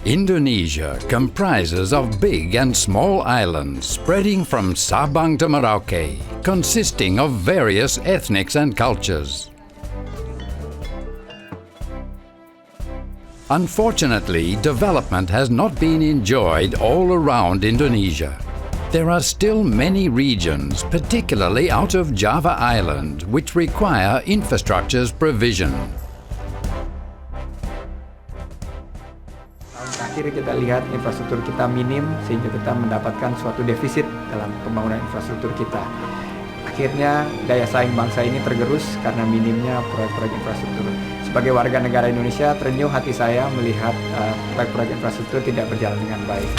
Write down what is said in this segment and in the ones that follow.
Indonesia comprises of big and small islands spreading from Sabang to Merauke, consisting of various ethnics and cultures. Unfortunately, development has not been enjoyed all around Indonesia. There are still many regions, particularly out of Java Island, which require infrastructure's provision. Akhirnya kita lihat infrastruktur kita minim sehingga kita mendapatkan suatu defisit dalam pembangunan infrastruktur kita. Akhirnya daya saing bangsa ini tergerus karena minimnya proyek-proyek infrastruktur. Sebagai warga negara Indonesia, terenyuh hati saya melihat proyek-proyek infrastruktur tidak berjalan dengan baik.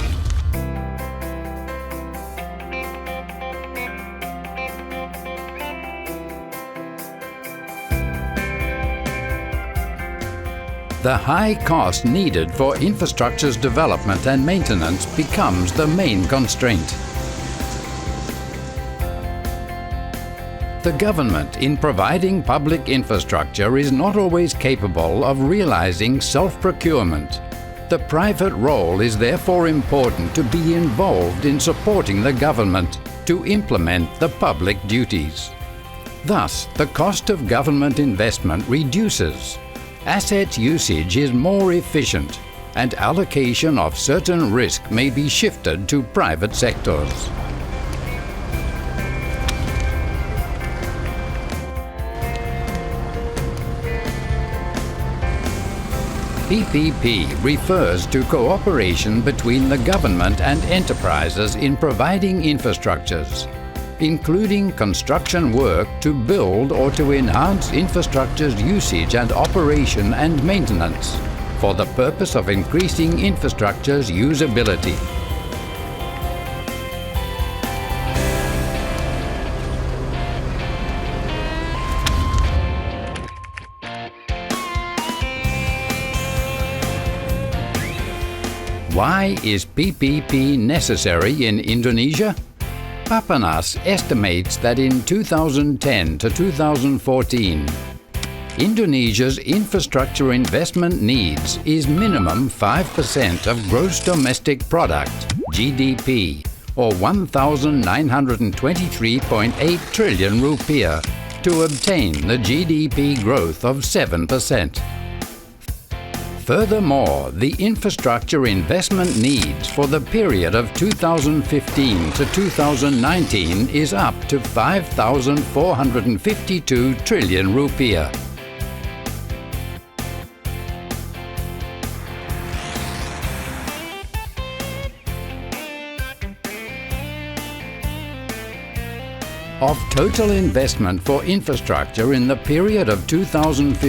The high cost needed for infrastructure's development and maintenance becomes the main constraint. The government, in providing public infrastructure, is not always capable of realizing self-procurement. The private role is therefore important to be involved in supporting the government to implement the public duties. Thus, the cost of government investment reduces. Asset usage is more efficient, and allocation of certain risk may be shifted to private sectors. PPP refers to cooperation between the government and enterprises in providing infrastructures, including construction work to build or to enhance infrastructure's usage and operation and maintenance for the purpose of increasing infrastructure's usability. Why is PPP necessary in Indonesia? Bappenas estimates that in 2010 to 2014, Indonesia's infrastructure investment needs is minimum 5% of gross domestic product, GDP, or 1,923.8 trillion rupiah, to obtain the GDP growth of 7%. Furthermore, the infrastructure investment needs for the period of 2015 to 2019 is up to 5,452 trillion rupiah. Of total investment for infrastructure in the period of 2015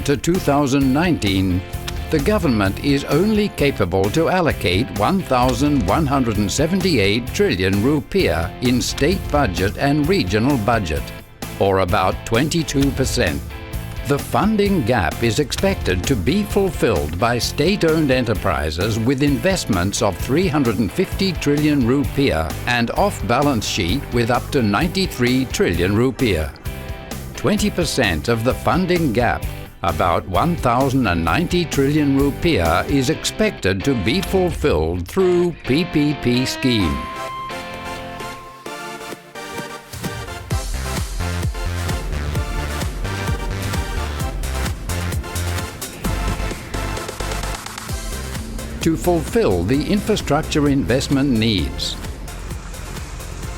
to 2019, the government is only capable to allocate 1,178 trillion rupiah in state budget and regional budget, or about 22%. The funding gap is expected to be fulfilled by state-owned enterprises with investments of 350 trillion rupiah and off-balance sheet with up to 93 trillion rupiah. 20% of the funding gap, about 1,090 trillion rupiah, is expected to be fulfilled through PPP scheme. To fulfill the infrastructure investment needs,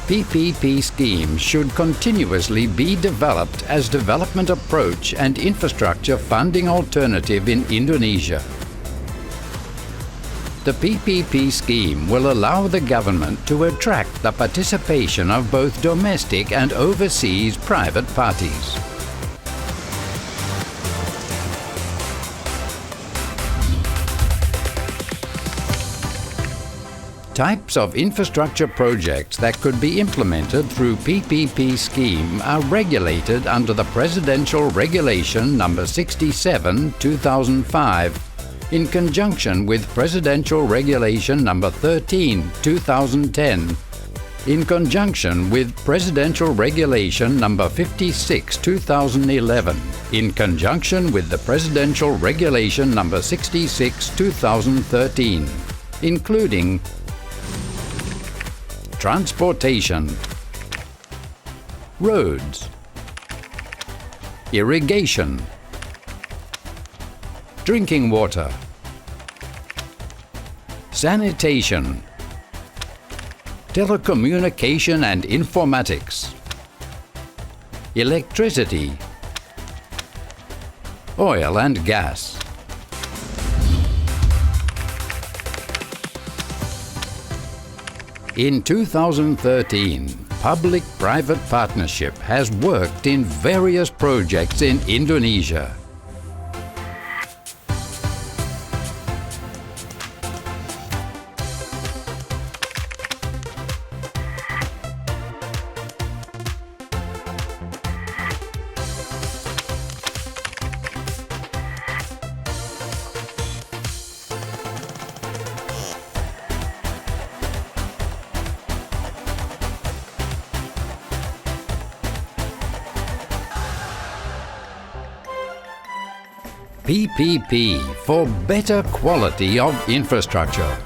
PPP schemes should continuously be developed as development approach and infrastructure funding alternative in Indonesia. The PPP scheme will allow the government to attract the participation of both domestic and overseas private parties. Types of infrastructure projects that could be implemented through PPP scheme are regulated under the Presidential Regulation No. 67/2005 in conjunction with Presidential Regulation No. 13/2010 In conjunction with Presidential Regulation Number 56, 2011, in conjunction with the Presidential Regulation Number 66, 2013, including transportation, roads, irrigation, drinking water, sanitation, telecommunication and informatics, electricity, oil and gas. In 2013, public-private partnership has worked in various projects in Indonesia. PPP for better quality of infrastructure.